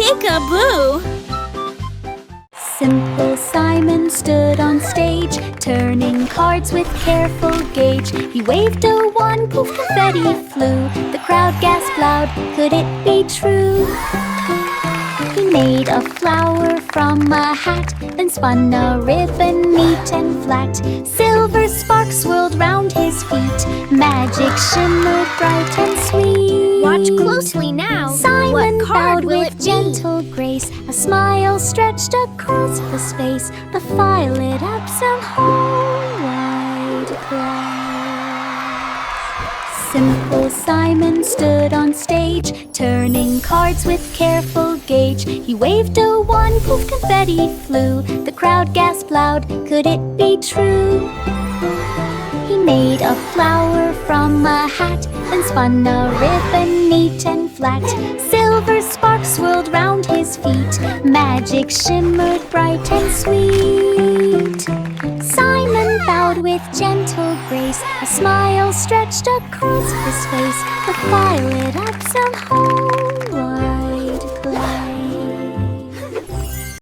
Peek-a-boo! Simple Simon stood on stage, turning cards with careful gauge. He waved a wand, poof, confetti flew. The crowd gasped loud, could it be true? He made a flower from a hat, then spun a ribbon neat and flat. Silver sparks swirled round his feet, magic shimmered bright and sweet. Watch closely now. Simon What card bowed will with it be? gentle grace. A smile stretched across his face. The fire lit up some whole wide glass. Simple Simon stood on stage, turning cards with careful gauge. He waved a wand, poof, confetti flew. The crowd gasped loud, could it be true? He made a flower from a hat, then spun a ribbon neat and flat. Silver sparks swirled round his feet, magic shimmered bright and sweet. Simon bowed with gentle grace, a smile stretched across his face. The fire lit up some whole wide place.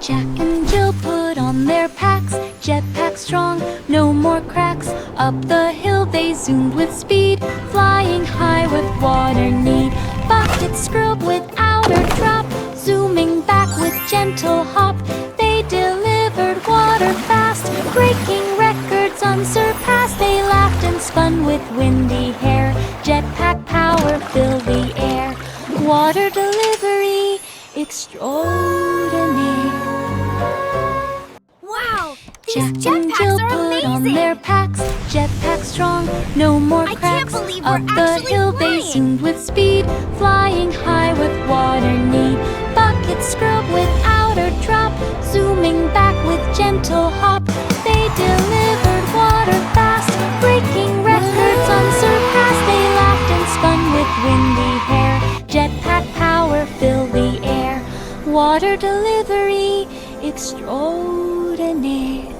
Jack and Jill put on their packs, jetpack strong, no more cracks. Up the hill they zoomed with speed, flying high with water need. Buckets scrubbed without a drop, zooming back with gentle hop. They delivered water fast, breaking records unsurpassed. They laughed and spun with windy hair, jetpack power filled the air. Water delivery extraordinaire. Wow! Jack These and Jill jetpacks are put on amazing! their packs, jetpack strong, no more I can't cracks. believe we're Up the actually hill they flying. zoomed with speed, flying high with water need. Buckets scrubbed without a drop, zooming back with gentle hop. They delivered water fast, breaking records unsurpassed. They laughed and spun with windy hair, jetpack power filled the air. Water delivery extraordinaire.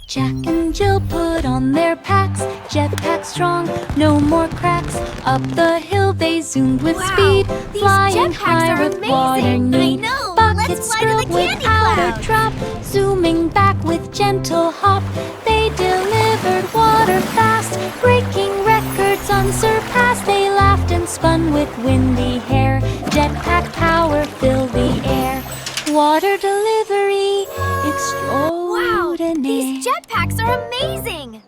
Jack and Jill put on their packs, jetpack strong, no more cracks. Up the hill they zoomed with Wow, speed, these flying jetpacks high are with amazing. water need. I know. Buckets Let's fly to the scrubbed candy without a clouds. drop, zooming back with gentle hop. They delivered water fast, breaking records unsurpassed. They laughed and spun with windy hair, jetpack power filled the air. Water delivery Wow! extraordinaire. These jetpacks are amazing!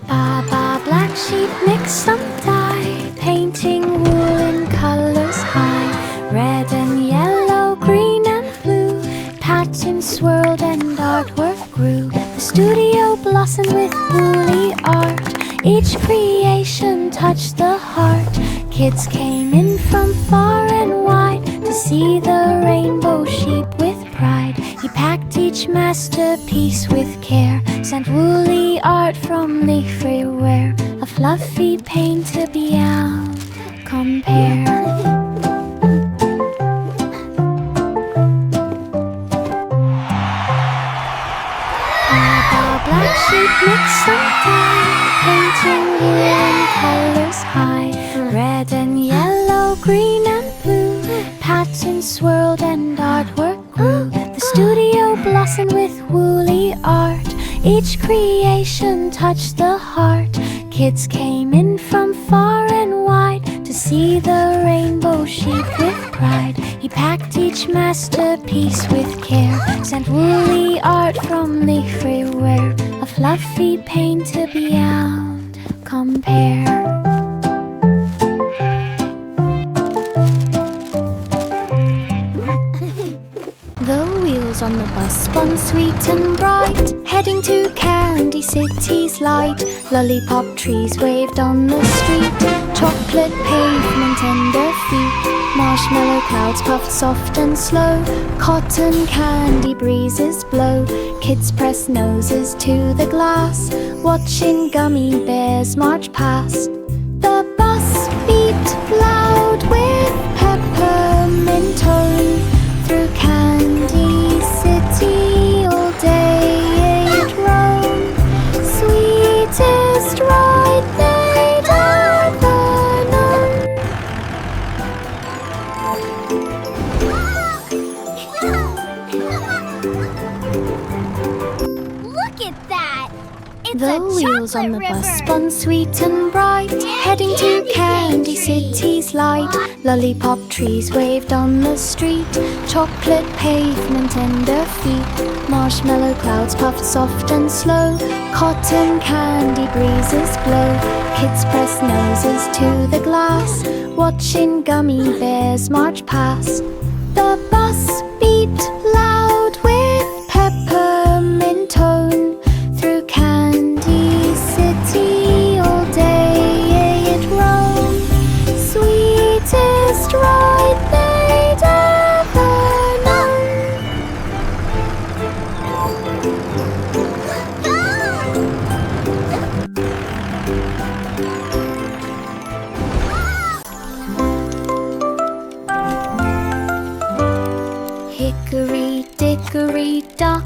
Baba black sheep mix some dye, painting wool in colors high. Red and yellow, green and blue, patterns swirled and artwork grew. The studio blossomed with woolly art, each creation touched the heart. Kids came in from far and wide to see the rainbow sheep with pride. He packed each masterpiece with care, sent woolly art from leaf everywhere. A fluffy painter beyond compare. Black sheep mix some dye, painting wool in colors high. Red and yellow, green and blue, patterns swirled and artwork grew. The studio blossomed with woolly art, each creation touched the heart. Kids came in from far and wide to see the rainbow sheep with pride. He packed each masterpiece with care, sent woolly art from leaf everywhere. A fluffy painter beyond compare. The wheels on the bus spun sweet and bright, heading to Candy City's light. Lollipop trees waved on the street, chocolate pavement under feet. Marshmallow clouds puffed soft and slow, cotton candy breezes blow. Kids press noses to the glass, watching gummy bears march past. The bus beeped loud with peppermint tone. Through Candy City all day it roamed, sweetest ride they'd ever known. wheels on the chocolate bus river. spun sweet and bright, heading to Candy City's light. Lollipop trees waved on the street, chocolate pavement under feet. Marshmallow clouds puffed soft and slow, cotton candy breezes blow. Kids press noses to the glass, watching gummy bears march past. The bus beeped loud with peppermint tone, through Candy City all day it roamed. Sweetest ride they'd ever known. Hickory dickory dock,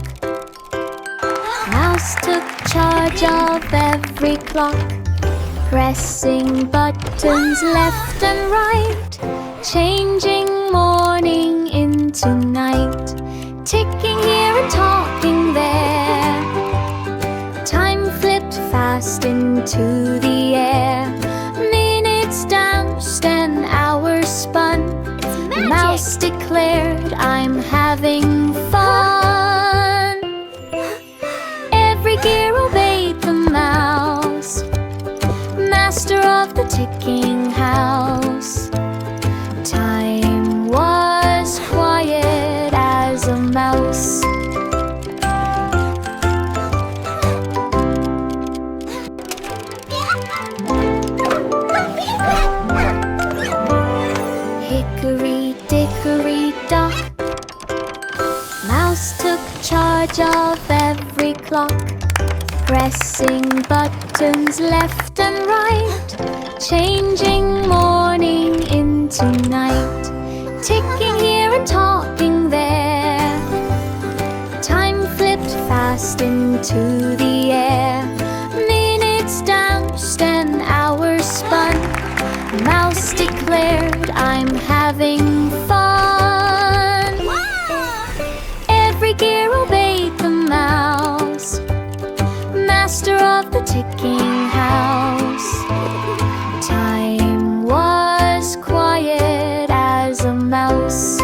Mouse took charge of every clock, pressing buttons left and right, changing morning into night, ticking here and talking there. Time flipped fast into the air, minutes danced and hours spun. Magic. Mouse declared, "I'm having fun." Every gear obeyed the mouse, master of the ticking house. Time was quiet as a mouse. Hickory dickory dock, Mouse took charge of every clock, pressing buttons left and right, changing morning into night, ticking here and talking there. Time flipped fast into the air, minutes danced and hours spun. Mouse declared, "I'm having fun." Every gear obeyed the mouse, master of the ticking house. Time was quiet as a mouse.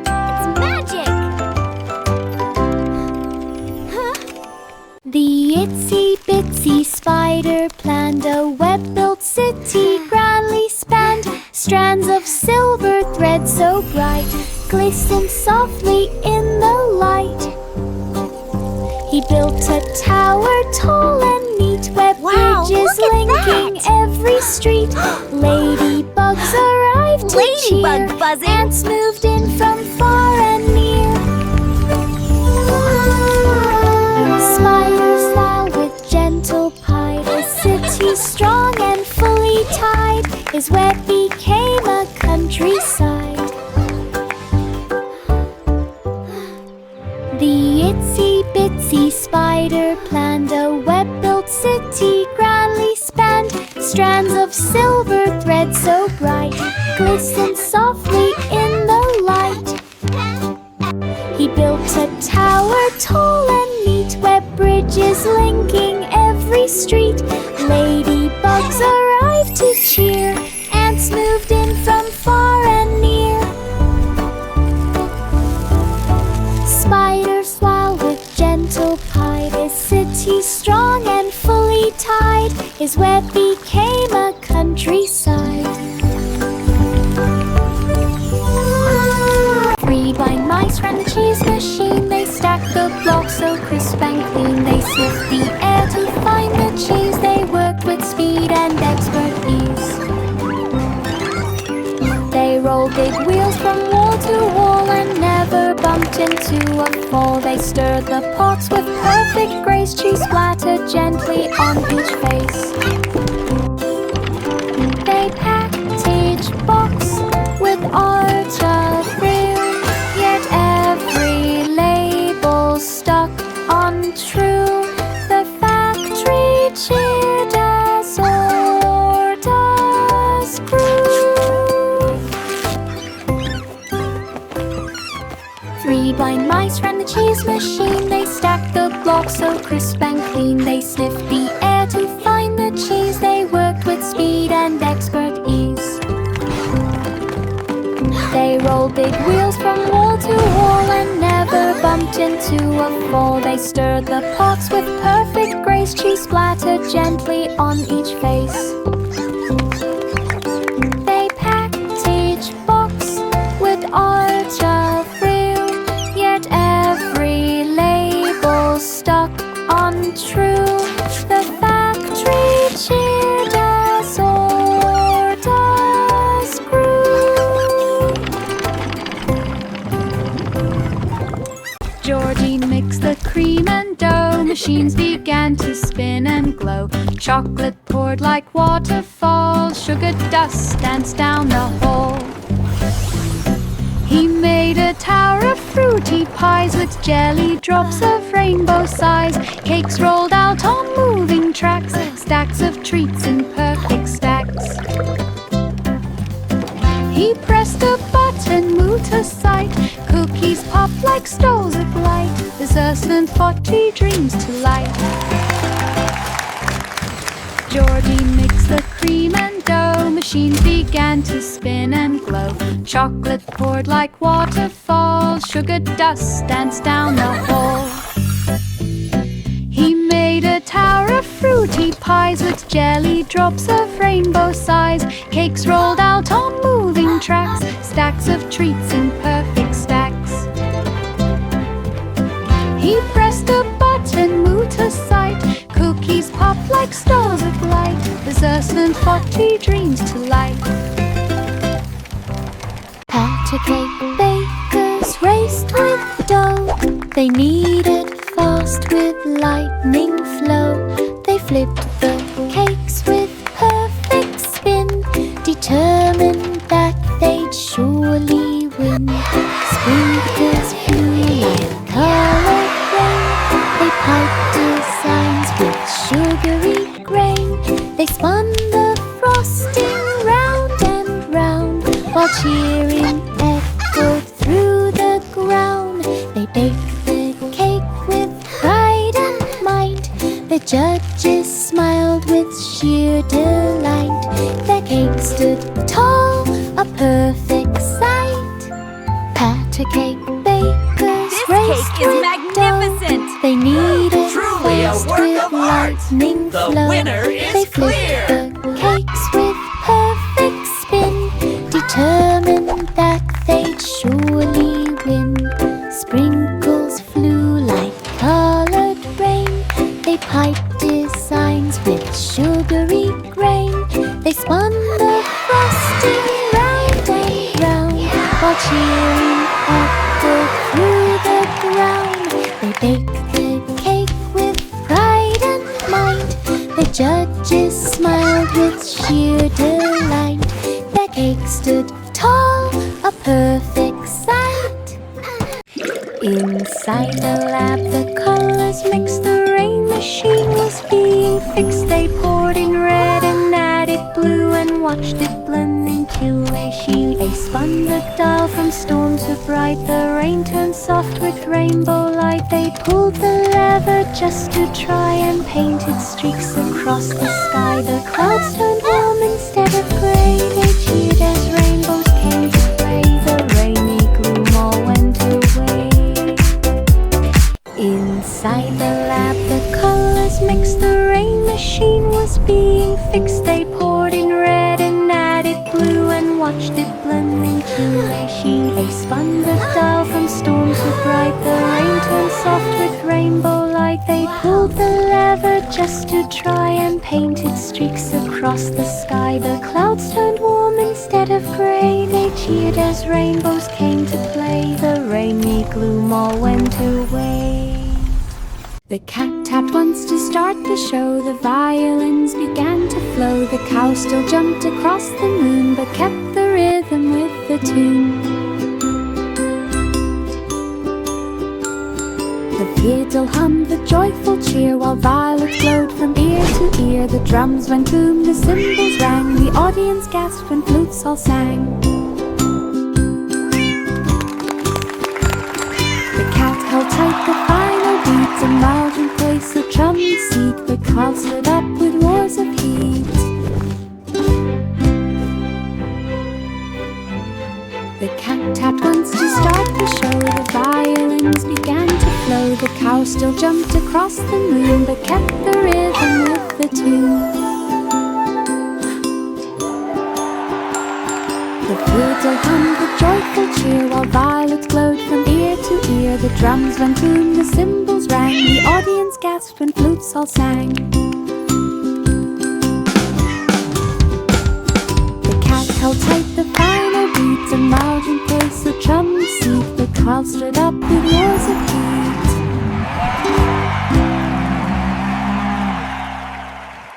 It's magic. The itsy bitsy spider planned a web-built city, grandly spanned. Strands of silver thread so bright glistened softly in the light. He built a tower tall and neat, web bridges look at linking that. every street. Ladybugs arrived to Ladybug cheer, buzzing. ants moved in from far and near. Spiders smile with gentle pride, a city strong and fully tied. His web became a countryside. The itsy bitsy spider planned a web-built city, grandly spanned. Strands of silver thread so bright glistened softly in the light. He built a tower tall and neat, web bridges linking every street. Ladybugs arrived to cheer, ants moved in from far and near. Spiders smile with gentle pride, his city strong and fully tied. His web became a countryside. 3 blind mice ran the cheese machine. They stacked the blocks so crisp and clean. They sniffed the air to find the cheese. They worked with speed and expert ease. They rolled big wheels from wall to wall and never bumped into a fall. They stirred the pots with perfect grace. Cheese splattered gently on each face. They packed each box with art of thrill, yet every label stuck untrue. The factory cheered as orders grew. 3 blind mice ran the cheese machine. They stack the blocks so crisp and clean. They sniff the air to find the cheese. They worked with speed and expert ease. They rolled big wheels from wall to wall and never bumped into a fall. They stirred the pots with perfect grace. Cheese splattered gently on each face. They packed each box with art of real, yet every label stuck untrue. The factory cheered as orders grew. Georgie mixed the cream and dough. Machines began to spin and glow. Chocolate poured like waterfalls. Sugar dust danced down the hall. He made a tower of fruity pies with jelly drops of rainbow size. Cakes rolled out on moving tracks, stacks of treats in perfect stacks. He pressed a button, moved a sight. Cookies popped like stoles of light. Desserts and forty dreams to light. Georgie mixed the cream and dough. Machines began to spin and glow. Chocolate poured like waterfalls. Sugar dust danced down the hall. He made a tower of fruity pies with jelly drops of rainbow size. Cakes rolled out on moving tracks, stacks of treats in perfect stacks. He pressed a button, moved a sight. Cookies popped like stars of light. Desserts and 40 dreams to light. Pat a cake bakers raced with dough. They kneaded fast with lightning flow. They flipped the cakes with perfect spin, determined that they'd surely win. Sprinkles flew like colored rain. They piped designs with sugary grain. They spun the frosting round and round, while cheering echoed through the ground. They baked the cake with pride and might. The judges smiled with sheer delight. Their cake stood tall, a perfect sight. Pat a cake bakers raced cake is with magnificent. dough. They kneaded Truly a fast work with of art. lightning The flow. winner is They flipped clear. the cakes with perfect spin, determined that they'd surely win. Sprinkles flew like colored rain. They piped designs with sugary grain. They spun the frosting round and round, while cheering echoed through the ground. They baked the cake with pride and might. The judges smiled with sheer delight. Their cake stood tall, a perfect sight. Inside the lab, the colors mixed. The rain machine was being fixed. They poured in red and added blue and watched it blend into a sheen. They spun the dial from storm to bright. The rain turned soft with rainbow light. They pulled the lever just to try and painted streaks across the sky. The clouds turned warm instead of gray. They cheered as rainbows came to play. The rainy gloom all went away. Inside the lab, the colors mixed. The rain machine was being fixed. They poured in red and added blue and watched it blend into a sheen. They spun the dial from storm to bright. The rain turned soft with rainbow light. They pulled the lever just to try and painted streaks across the sky. The clouds turned warm instead of gray. They cheered as rainbows came to play. The rainy gloom all went away. The cat tapped once to start the show. The violins began to flow. The cow still jumped across the moon, but kept the rhythm with the tune. The fiddle hummed the joyful cheer, while violets glowed from ear to ear. The drums went boom, the cymbals rang. The audience gasped when flutes all sang. The cat held tight the final beat, and Margin placed the chummy seat. The cow stood up with roars of heat. The cat tapped once to start the show. The violins began to flow. The cow still jumped across the moon, but kept the rhythm with the tune. The fiddle hummed with joyful cheer, while violets glowed from ear to ear. The drums went boom, the cymbals rang, the audience gasped when flutes all sang. The cat held tight the final beat, and Margin placed the chummy seat. The crowd stood up with roars of heat.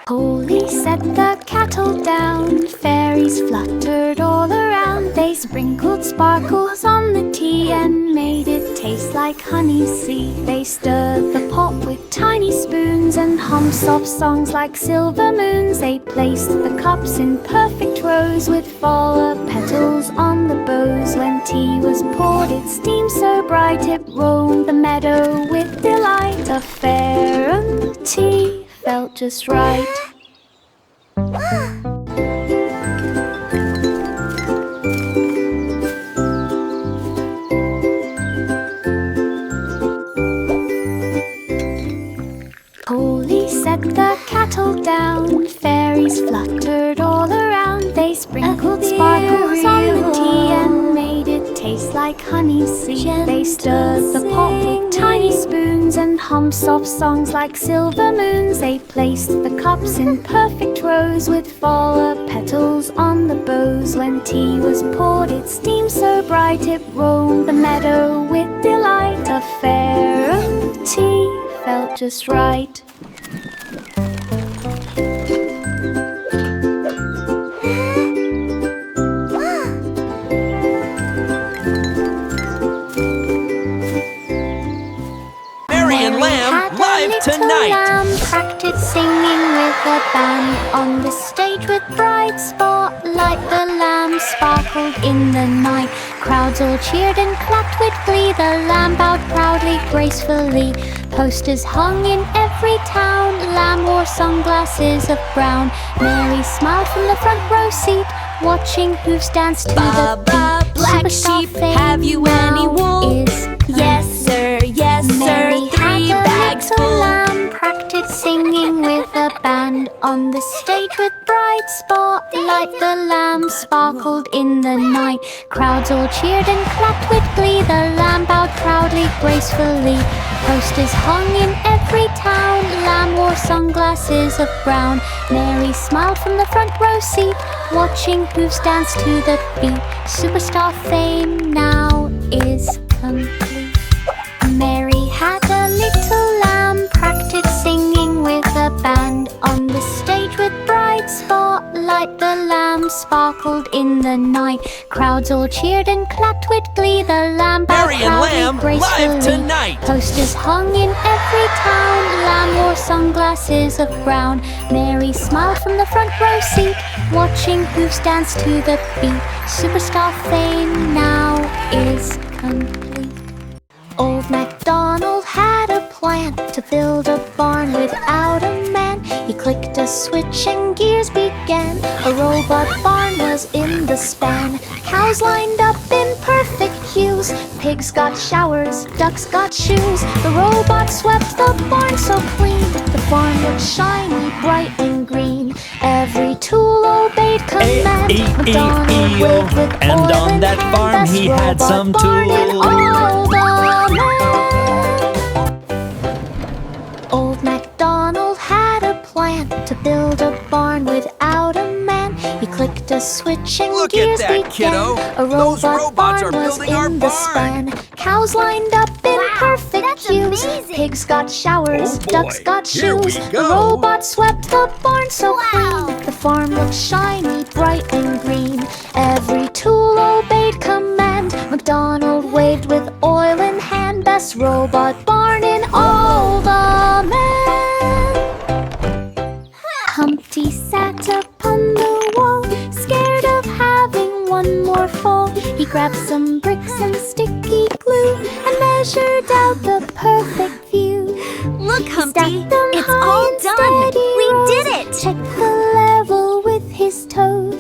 Holy set the kettle down, fairies fluttered all around. They sprinkled sparkles on the tea and made it taste like honey sea. They stirred the pot with tiny spoons and hummed soft songs like silver moons. They placed the cups in perfect rows with flower petals on the bows. When tea was poured, it steamed so bright it roamed the meadow with delight. A fair and tea felt just right. Holy set the kettle down, fairies fluttered all around. They sprinkled sparkles on the tea and made it taste like honey sea. They stirred the pot with tiny spoons and hummed soft songs like silver moons. They placed the cups in perfect rows with flower petals on the bows. When tea was poured, it steamed so bright it roamed the meadow with delight. A fair tea felt just right. Tonight. Lamb practiced singing with a band on the stage with bright spotlight. The lamb sparkled in the night. Crowds all cheered and clapped with glee. The lamb bowed proudly, gracefully. Posters hung in every town. Lamb wore sunglasses of brown. Mary smiled from the front row seat, watching hooves dance to the beat. Black sheep, have you any wool? Yes, sir, yes, sir. 3 bags full. Lamb practiced singing with a band on the stage with bright spotlight. The lamb sparkled in the night. Crowds all cheered and clapped with glee. The lamb bowed proudly, gracefully. Posters hung in every town. Lamb wore sunglasses of brown. Mary smiled from the front row seat, watching hooves dance to the beat. Superstar fame now is complete. Mary had a little lamb, practiced singing with a band on the stage with bright spotlight. The lamb sparkled in the night. Crowds all cheered and clapped with glee. The lamb bowed Mary and Lamb, proudly, gracefully. live tonight. Posters hung in every town. Lamb wore sunglasses of brown. Mary smiled from the front row seat, watching hooves dance to the beat. Superstar fame now is complete. Old MacDonald had a plan to build a barn without a man. He clicked a switch and gears began. A robot barn was in the span. Cows lined up in perfect hues. Pigs got showers, ducks got shoes. The robot swept the barn so clean. The farm looked shiny, bright and green. Every tool obeyed command. MacDonald waved with And oil on in that hand. farm Best he had robot some barn in tools. all the land. Old MacDonald had a plan to build a barn without a man. He clicked a switch and Look at gears that, began. kiddo. A Those robot robots barn are was building our in the barn. span. Cows lined up in Wow, perfect that's hues. amazing. Pigs got showers, Oh boy, ducks got here we shoes. go. The robot swept the barn so Wow. clean. The farm looked shiny, bright and green. Every tool obeyed command. MacDonald waved with oil in hand. Best robot barn in all the land. Humpty sat upon the wall, scared of having one more fall. He grabbed some bricks and sticky glue and measured out the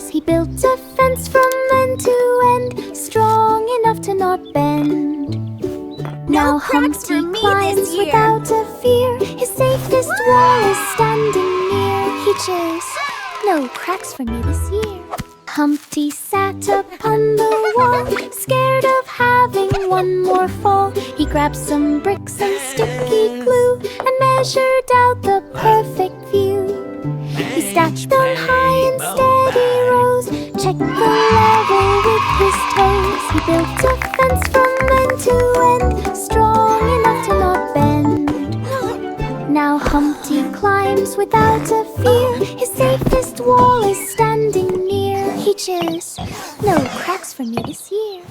toes. He built a fence from end to end, strong enough to not bend. Now cracks for Humpty me climbs this year. without a fear. His safest wall is standing near. He cheers, no cracks for me this year. Humpty sat up on the wall, scared of having one more fall. He grabbed some bricks and sticky glue and measured out the perfect view. He stacked them high in steady rows, checked the level with his toes. He built a fence from end to end, strong enough to not bend. Now Humpty climbs without a fear. His safest wall is standing near. He cheers, no cracks for me this year.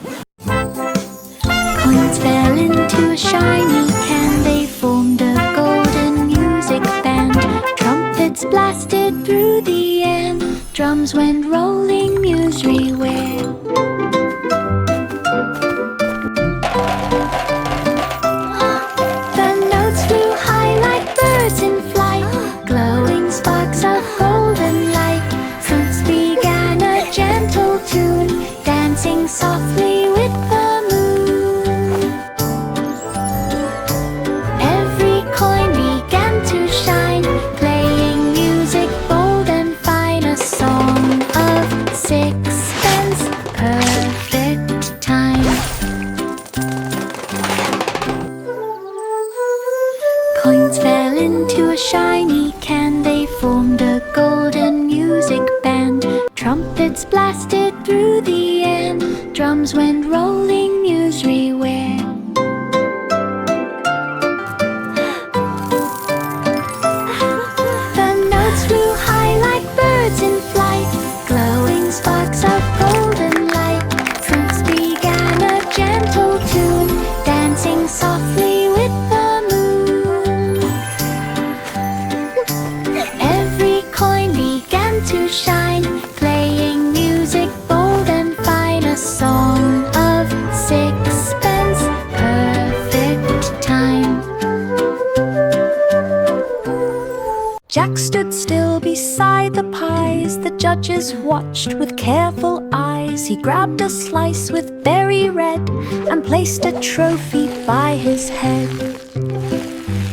Coins fell into a shiny can. They formed a golden music band. Trumpets blasted through the air. Drums went rolling musry-ware. The notes flew high like birds in flight, glowing sparks of golden light. Fruits began a gentle tune, dancing softly with the moon. Every coin began to shine, playing music bold and fine. A song of sixpence, perfect time. Coins fell into a shiny can. They formed a golden music band. Trumpets blasted through the air. Drums went rolling musry-ware. The notes flew high like birds in flight, glowing sparks of golden light. Fruits began a gentle tune, dancing softly with the moon. Every coin began to shine, playing music bold and fine. A song of sixpence, perfect time. Jack stood still beside the pies. The judges watched with careful eyes. He grabbed a slice with berry red and placed a trophy by his head.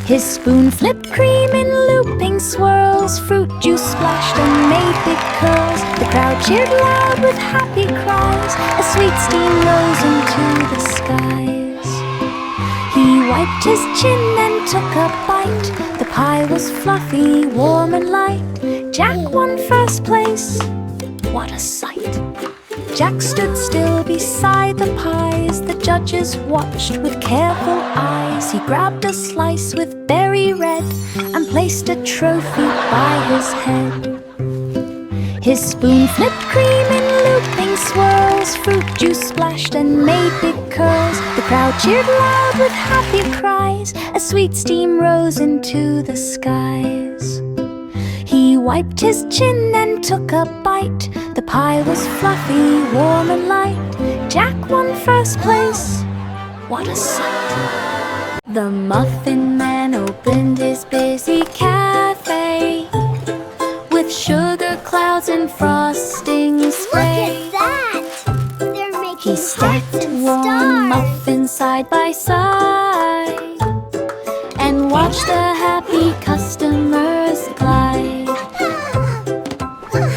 His spoon flipped cream in looping swirls. Fruit juice splashed and made big curls. The crowd cheered loud with happy cries. A sweet steam rose into the skies. He wiped his chin and took a bite. The pie was fluffy, warm and light. Jack won first place. What a sight! Jack stood still beside the pies. The judges watched with careful eyes. He grabbed a slice with berry red and placed a trophy by his head. His spoon flipped cream in looping swirls. Fruit juice splashed and made big curls. The crowd cheered loud with happy cries. A sweet steam rose into the skies. He wiped his chin and took a bite. The pie was fluffy, warm and light. Jack won first place. What a sight! The Muffin Man opened his busy cafe with sugar clouds and frosting spray. Look at that! They're making He stacked hearts and warm stars. muffins side by side and watched the happy customers glide.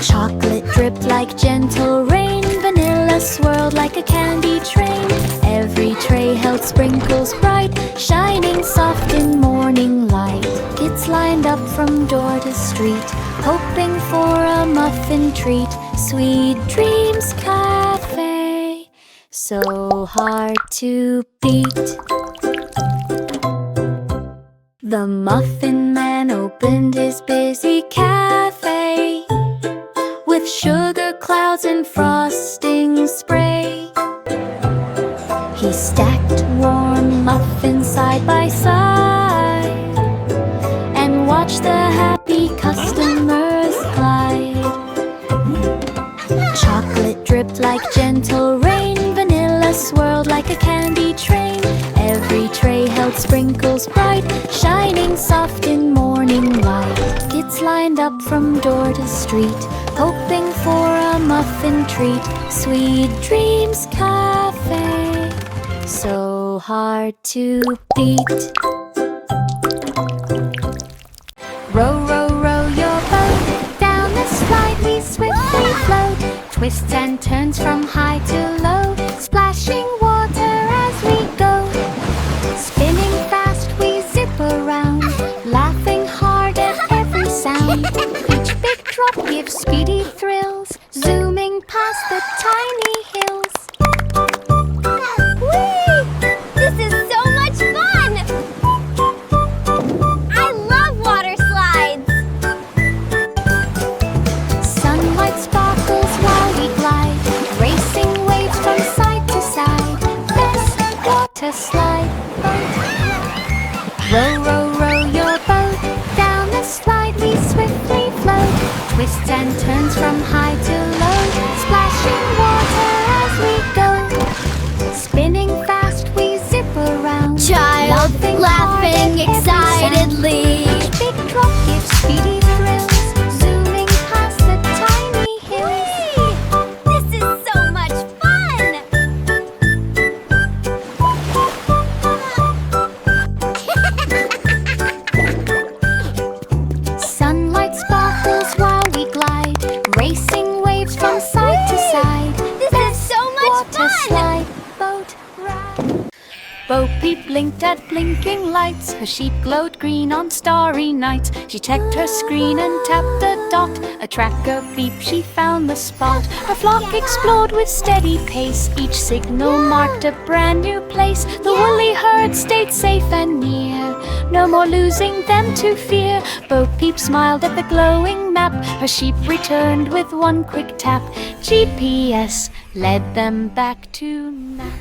Chocolate dripped like gentle rain, vanilla swirled like a candy train. Every tray held sprinkles bright, shining soft in morning light. Kids lined up from door to street, hoping for a muffin treat. Sweet Dreams Cafe, so hard to beat. The Muffin Man opened his busy cafe with sugar clouds and frosting spray. He stacked warm muffins side by side and watched the happy customers glide. Chocolate dripped like gentle rain, vanilla swirled like a candy train. Every tray held sprinkles bright, shining soft in morning light. Kids lined up from door to street, hoping for a muffin muffin treat, Sweet Dreams Cafe, so hard to beat. Row, row, row your boat, down the slide we swiftly float. Twists and turns from high to low, splashing water as we go. Spinning fast we zip around, laughing hard at every sound. Each big drop gives speedy thrills, zooming past the tiny hills. Whee! This is so much fun! I love water slides! Sunlight sparkles while we glide, racing waves from side to side. Best water slide boat. Row, row, row your boat, down the slide we swiftly float. Twists and turns from high to low, splashing water as we go. Spinning fast we zip around, Child laughing excitedly. Each big drop gives speedy thrills, zooming past the tiny hills. This is so much fun! Sunlight sparkles while we glide, racing waves from side to side. This is so much Water fun! slide, boat ride. Bo Peep blinked at blinking lights. Her sheep glowed green on starry nights. She checked her screen and tapped the dot. A tracker beep, she found the spot. Her flock explored with steady pace. Each signal marked a brand new place. The woolly herd stayed safe and near. No more losing them to fear. Bo Peep smiled at the glowing map. Her sheep returned with one quick tap. GPS led them back to nap.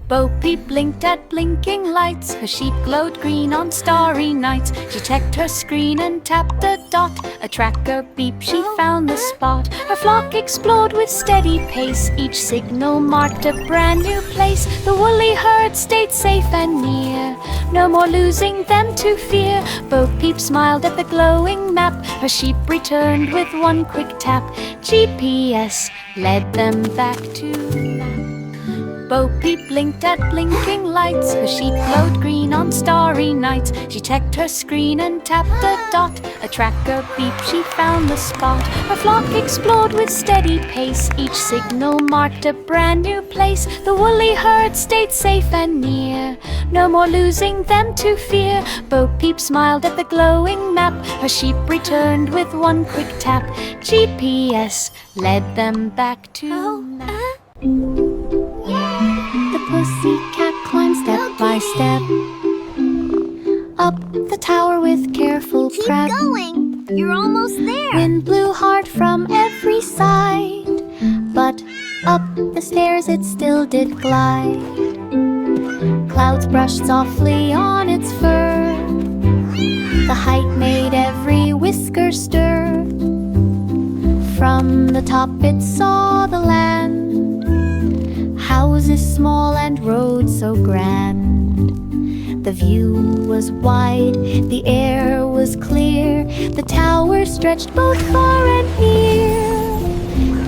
Bo Peep blinked at blinking lights. Her sheep glowed green on starry nights. She checked her screen and tapped the dot. A tracker beep, she found the spot. Her flock explored with steady pace. Each signal marked a brand new place. The woolly herd stayed safe and near. No more losing them to fear. Bo Peep smiled at the glowing map. Her sheep returned with one quick tap. GPS led them back to nap. Bo Peep blinked at blinking lights. Her sheep glowed green on starry nights. She checked her screen and tapped the dot. A tracker beep, she found the spot. Her flock explored with steady pace. Each signal marked a brand new place. The woolly herd stayed safe and near. No more losing them to fear. Bo Peep smiled at the glowing map. Her sheep returned with one quick tap. GPS led them back to nap. The pussycat climbed step by step up the tower with careful Keep prep. going! You're almost there! Wind blew hard from every side, but up the stairs it still did glide. Clouds brushed softly on its fur. The height made every whisker stir. From the top it saw the land, houses small and roads so grand. The view was wide, the air was clear. The tower stretched both far and near.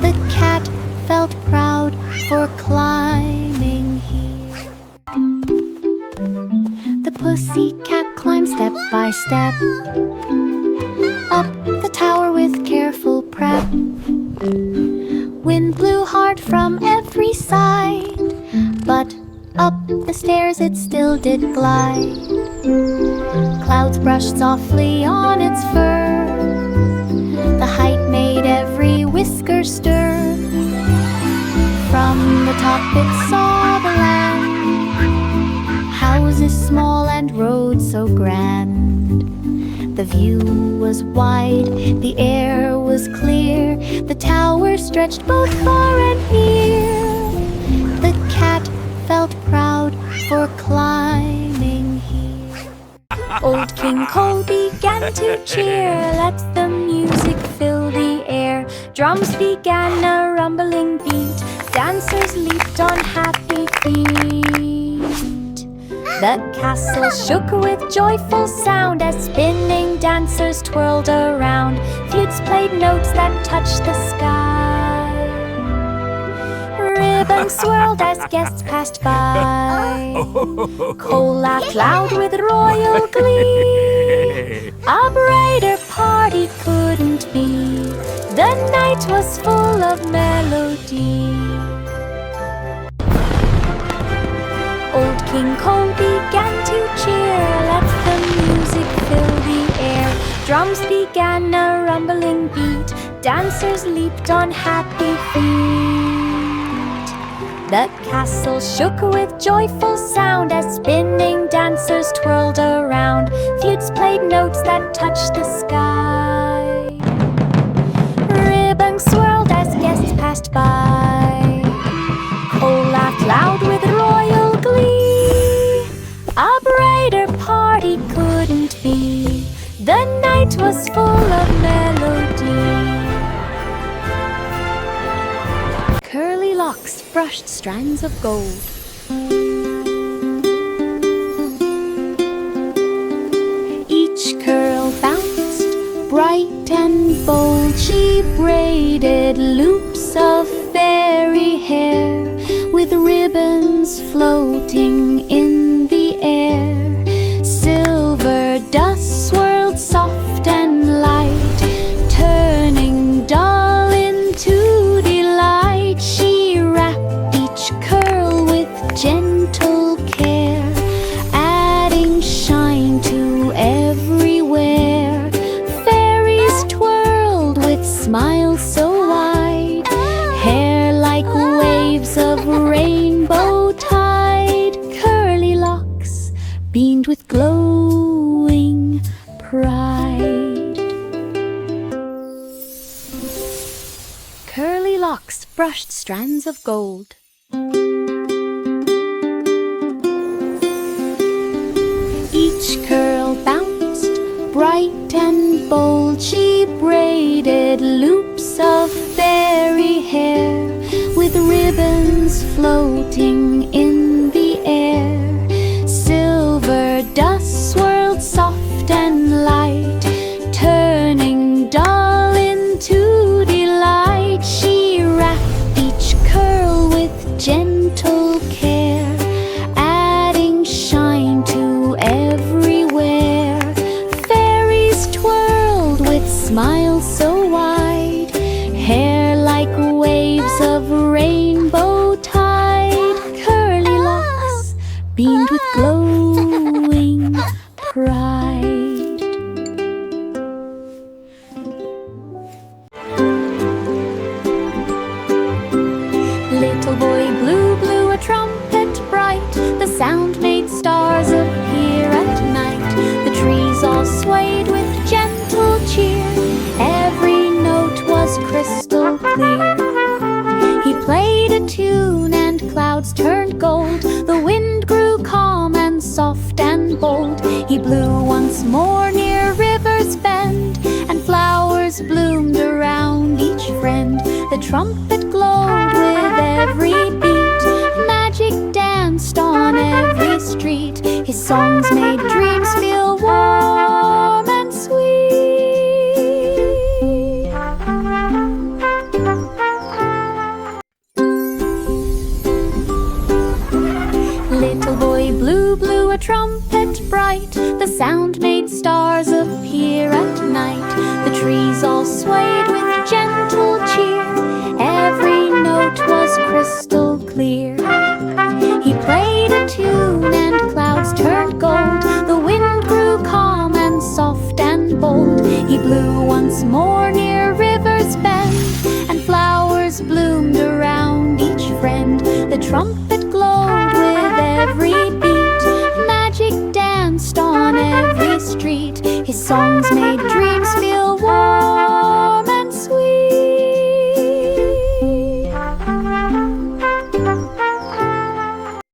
The cat felt proud for climbing here. The pussycat climbed step by step up the tower with careful prep. Wind blew hard from every side, but up the stairs it still did glide. Clouds brushed softly on its fur. The height made every whisker stir. From the top it saw the land, houses small and roads so grand. The view was wide, the air was clear. The tower stretched both far and near. The cat felt proud for climbing here. Old King Cole began to cheer. Let the music fill the air. Drums began a rumbling beat. Dancers leaped on happy feet. The castle shook with joyful sound as spinning dancers twirled around. Flutes played notes that touched the sky. ribbon swirled as guests passed by. Cole laughed loud with royal glee. A brighter party couldn't be. The night was full of melody. Old King Cole began to cheer. Let the music fill the air. Drums began a rumbling beat. Dancers leaped on happy feet. The castle shook with joyful sound as spinning dancers twirled around. Flutes played notes that touched the sky. Ribbons swirled as guests passed by. Cole laughed loud with royal glee. A brighter party couldn't be. The night was full of melody. Curly locks brushed strands of gold. Each curl bounced bright and bold. She braided loops of fairy hair with ribbons floating in the air. Silver dust swirled soft and light, turning dull into delight. She wrapped each curl with gentle care, adding shine to everywhere. Fairies twirled with smiles so wide, hair like waves of rainbow tide. Curly locks beamed with glowing pride. Curly locks brushed strands of gold. Each curl bounced bright and bold. She braided loops of fairy hair with ribbons floating in the air. Silver dust swirled soft and light, turning dull into delight. She wrapped each curl with gentle care, adding shine to everywhere. Fairies twirled with smiles so wide, hair like waves of rainbow tide. Curly locks beamed with glowing pride. Little boy blue blew a trumpet bright. The sound made stars appear at night. The trees all swayed with gentle cheer. Every note was crystal clear. He played a tune and clouds turned gold. The wind grew calm and soft and bold. He blew once more near River's Bend, and flowers bloomed around each friend. The trumpet glowed with every beat. Magic danced on every street. His songs made dreams feel warm and sweet. Little boy blue blew a trumpet bright. The sound made stars appear at night. The trees all swayed with gentle cheer. Every note was crystal clear. He played a tune and clouds turned gold. The wind grew calm and soft and bold. He blew once more near River's Bend, and flowers bloomed around each friend. The trumpet glowed with every beat. Magic danced on every street. His songs